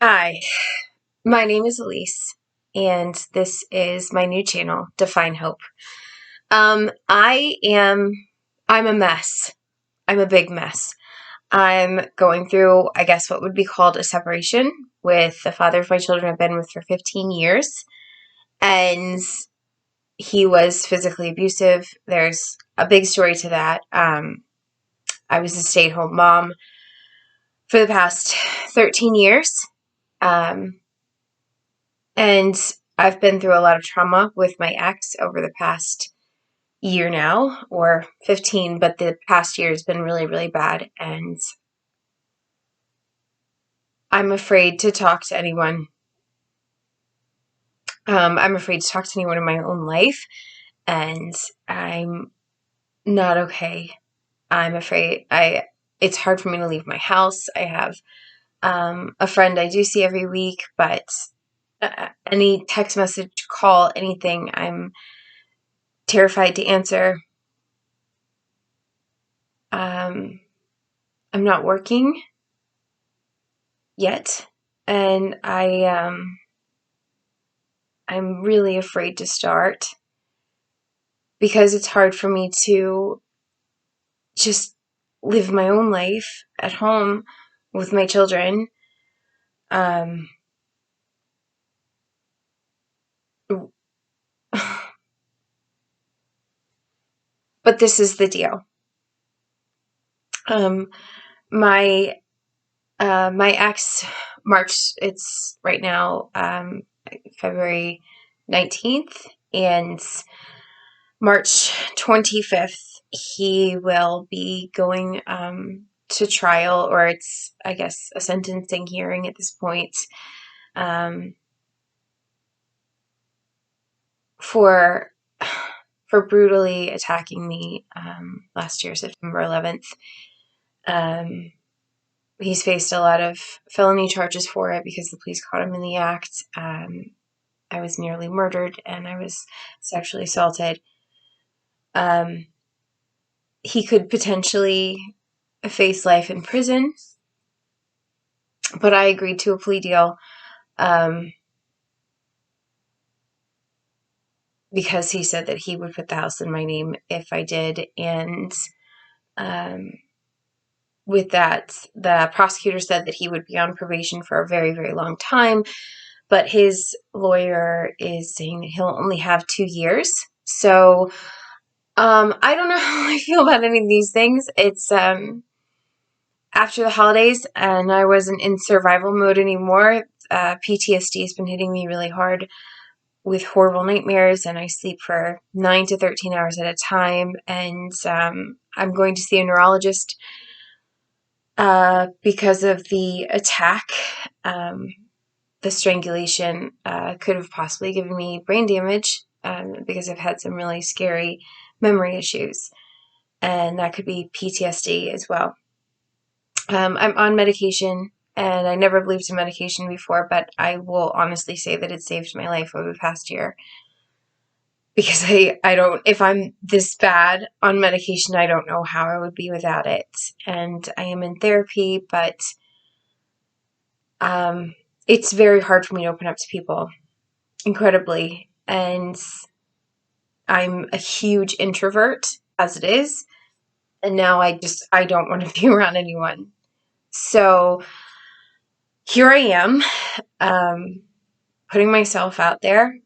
Hi, my name is Elise, and this is my new channel, Define Hope. I'm a mess. I'm a big mess. I'm going through, I guess, what would be called a separation with the father of my children I've been with for 15 years, and he was physically abusive. There's a big story to that. I was a stay-at-home mom for the past 13 years. Um, And I've been through a lot of trauma with my ex over the past year now, or 15, but the past year has been really, really bad. And I'm afraid to talk to anyone. I'm afraid to talk to anyone in my own life. And I'm not okay. I'm afraid it's hard for me to leave my house. I have a friend I do see every week, but any text message, call, anything, I'm terrified to answer. Um, I'm not working yet, and I'm really afraid to start because it's hard for me to just live my own life at home with my children. Um, but this is the deal. Um, my my ex March. It's right now February 19th, and March 25th, he will be going to trial, or it's, I guess, a sentencing hearing at this point, um, for for brutally attacking me last year, September 11th. Um, he's faced a lot of felony charges for it because the police caught him in the act. I was nearly murdered and I was sexually assaulted. Um, he could potentially face life in prison, but I agreed to a plea deal um, because he said that he would put the house in my name if I did. And um, with that, the prosecutor said that he would be on probation for a very, very long time, but his lawyer is saying that he'll only have 2 years. So I don't know how I feel about any of these things. It's after the holidays, and I wasn't in survival mode anymore. PTSD has been hitting me really hard with horrible nightmares, and I sleep for 9 to 13 hours at a time. And I'm going to see a neurologist because of the attack. Um, the strangulation could have possibly given me brain damage because I've had some really scary memory issues, and that could be PTSD as well. I'm on medication, and I never believed in medication before, but I will honestly say that it saved my life over the past year. Because I don't, if I'm this bad on medication, I don't know how I would be without it. And I am in therapy, but it's very hard for me to open up to people, incredibly. And I'm a huge introvert as it is. And now I don't want to be around anyone. So here I am, um, putting myself out there.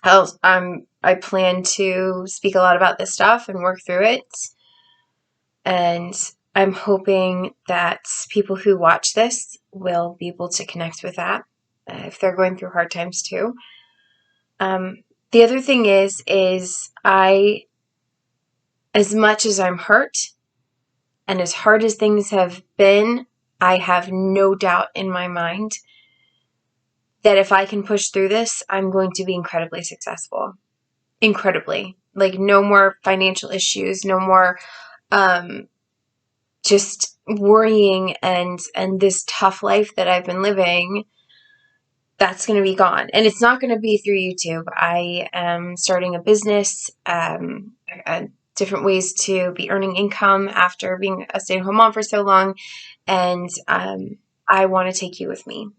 I plan to speak a lot about this stuff and work through it. And I'm hoping that people who watch this will be able to connect with that if they're going through hard times too. The other thing is as much as I'm hurt and as hard as things have been, I have no doubt in my mind that if I can push through this, I'm going to be incredibly successful. Incredibly. Like, no more financial issues, no more just worrying and this tough life that I've been living. That's going to be gone, and it's not going to be through YouTube. I am starting a business, different ways to be earning income after being a stay-at-home mom for so long, and I want to take you with me.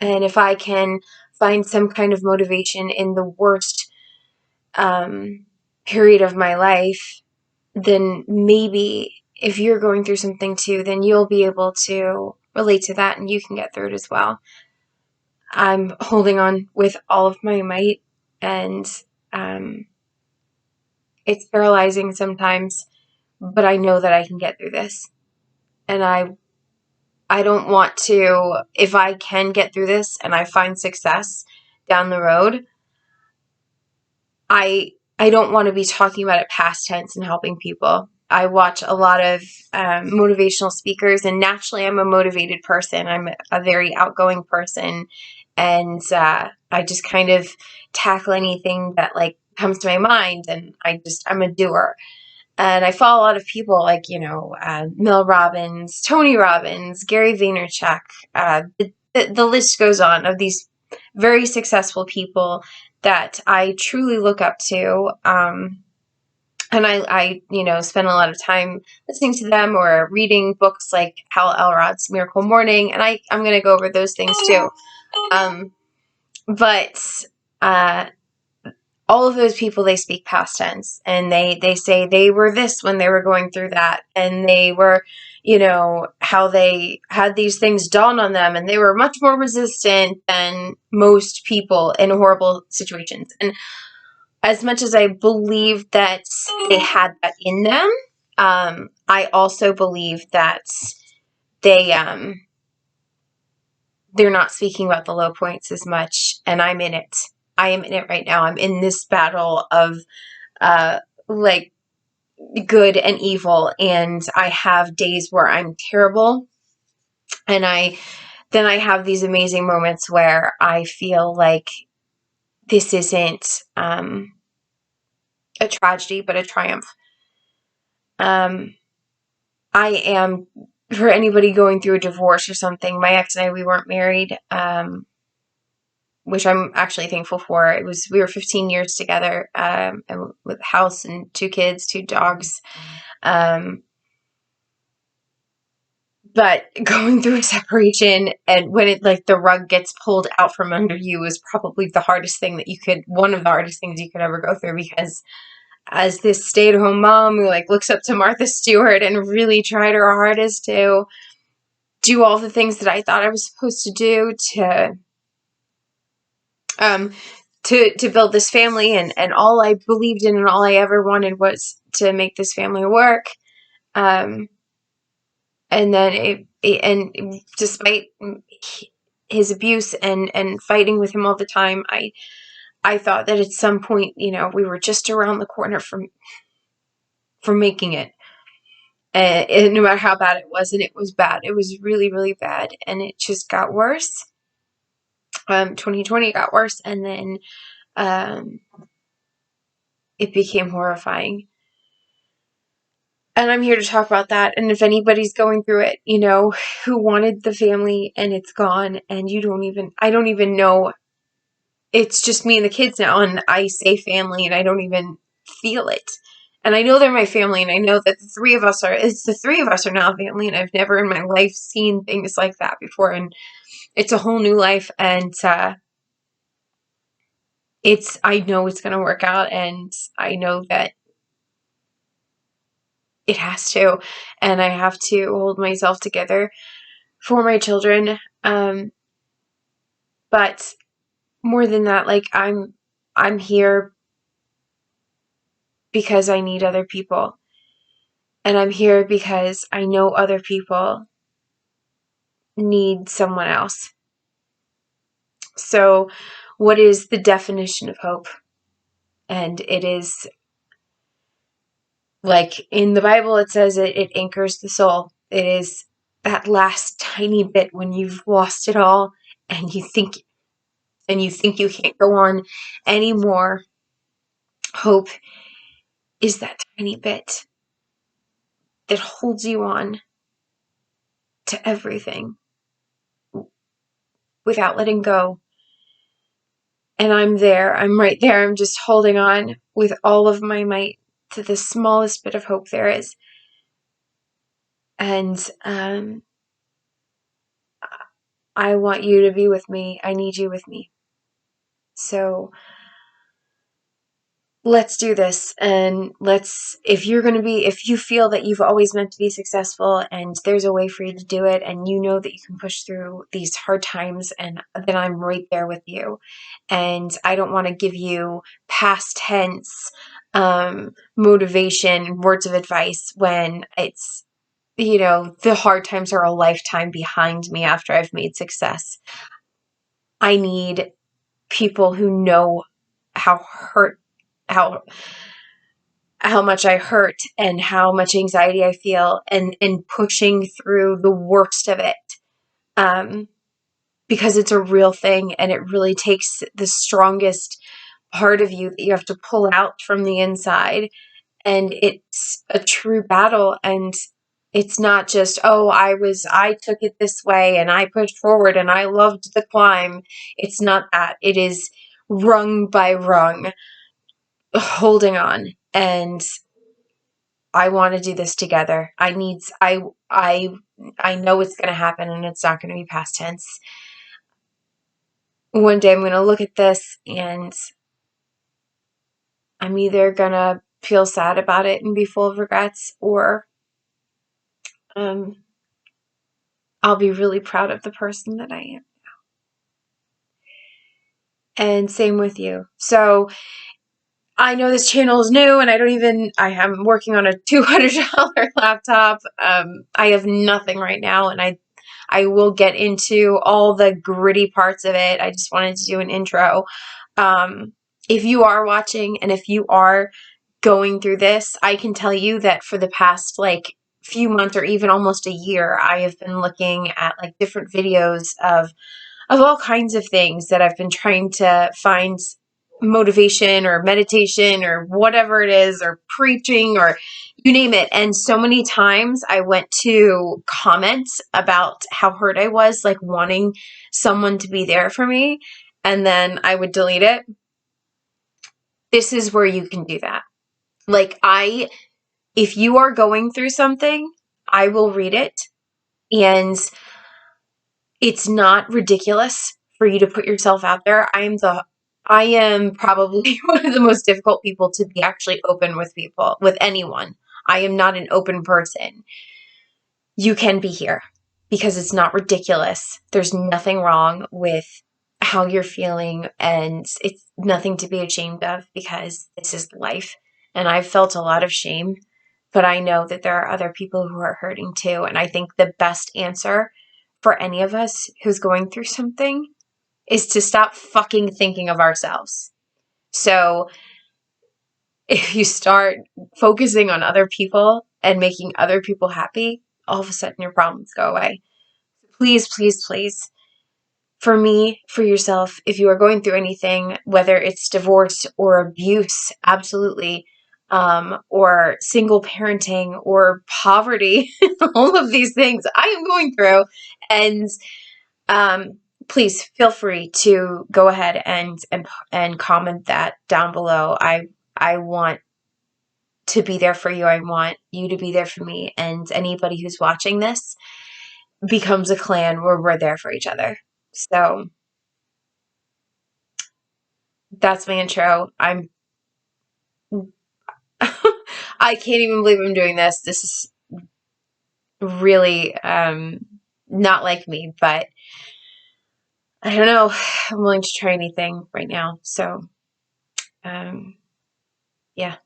And if I can find some kind of motivation in the worst period of my life, then maybe if you're going through something too, then you'll be able to relate to that and you can get through it as well. I'm holding on with all of my might, and it's paralyzing sometimes, but I know that I can get through this. And I don't want to, if I can get through this and I find success down the road, I don't want to be talking about it past tense and helping people. I watch a lot of motivational speakers, and naturally, I'm a motivated person. I'm a very outgoing person, and I just kind of tackle anything that like comes to my mind, and I'm a doer. And I follow a lot of people like, Mel Robbins, Tony Robbins, Gary Vaynerchuk. The list goes on of these very successful people that I truly look up to. And I spend a lot of time listening to them or reading books like Hal Elrod's Miracle Morning. And I'm going to go over those things too. But all of those people, they speak past tense, and they say they were this when they were going through that, and they were, how they had these things dawn on them, and they were much more resistant than most people in horrible situations. And as much as I believe that they had that in them, I also believe that they they're not speaking about the low points as much, and I'm in it. I am in it right now. I'm in this battle of like good and evil, and I have days where I'm terrible, and then I have these amazing moments where I feel like this isn't a tragedy but a triumph. I am, for anybody going through a divorce or something, my ex and I, we weren't married, which I'm actually thankful for. We were 15 years together, and with a house and 2 kids, 2 dogs. But going through a separation, and when it like the rug gets pulled out from under you, is probably one of the hardest things you could ever go through, because as this stay-at-home mom who like looks up to Martha Stewart and really tried her hardest to do all the things that I thought I was supposed to do to build this family, and all I believed in and all I ever wanted was to make this family work. And then and despite his abuse and fighting with him all the time, I thought that at some point, we were just around the corner from making it. And no matter how bad it was, and it was bad, it was really, really bad, and it just got worse. 2020 got worse, and then it became horrifying. And I'm here to talk about that. And if anybody's going through it, who wanted the family and it's gone, and I don't even know. It's just me and the kids now, and I say family and I don't even feel it. And I know they're my family, and I know that the three of us are now family, and I've never in my life seen things like that before. And it's a whole new life, and I know it's going to work out, and I know that it has to, and I have to hold myself together for my children. But more than that, like I'm here because I need other people, and I'm here because I know other people need someone else. So, what is the definition of hope? And it is like in the Bible, it says it anchors the soul. It is that last tiny bit when you've lost it all, and you think you can't go on anymore. Hope is that tiny bit that holds you on to everything without letting go. And I'm there. I'm right there. I'm just holding on with all of my might to the smallest bit of hope there is. And I want you to be with me. I need you with me. So let's do this. And if you feel that you've always meant to be successful and there's a way for you to do it, and you know that you can push through these hard times, and then I'm right there with you. And I don't want to give you past tense motivation, words of advice when it's, the hard times are a lifetime behind me after I've made success. I need people who know how hurt, how how much I hurt and how much anxiety I feel, and pushing through the worst of it. Because it's a real thing, and it really takes the strongest part of you that you have to pull out from the inside. And it's a true battle. And it's not just, oh, I took it this way and I pushed forward and I loved the climb. It's not that. It is rung by rung, holding on. And I want to do this together. I know it's going to happen, and it's not going to be past tense. One day I'm going to look at this, and I'm either going to feel sad about it and be full of regrets, or I'll be really proud of the person that I am. And same with you. So I know this channel is new, and I am working on a $200 laptop. I have nothing right now, and I will get into all the gritty parts of it. I just wanted to do an intro. If you are watching, and if you are going through this, I can tell you that for the past few months, or even almost a year, I have been looking at different videos of all kinds of things that I've been trying to find motivation or meditation or whatever it is, or preaching, or you name it. And so many times I went to comments about how hurt I was, wanting someone to be there for me, and then I would delete it. This is where you can do that. If you are going through something, I will read it, and it's not ridiculous for you to put yourself out there. I am probably one of the most difficult people to be actually open with people, with anyone. I am not an open person. You can be here because it's not ridiculous. There's nothing wrong with how you're feeling, and it's nothing to be ashamed of, because this is life. And I've felt a lot of shame, but I know that there are other people who are hurting too. And I think the best answer for any of us who's going through something is to stop fucking thinking of ourselves. So if you start focusing on other people and making other people happy, all of a sudden your problems go away. Please, please, please, for me, for yourself, if you are going through anything, whether it's divorce or abuse, absolutely, or single parenting or poverty, all of these things I am going through. And please feel free to go ahead and comment that down below. I want to be there for you. I want you to be there for me. And anybody who's watching this becomes a clan where we're there for each other. So that's my intro. I can't even believe I'm doing this. This is really not like me, but I don't know. I'm willing to try anything right now. So yeah,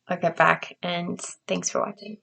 I'll get back, and thanks for watching.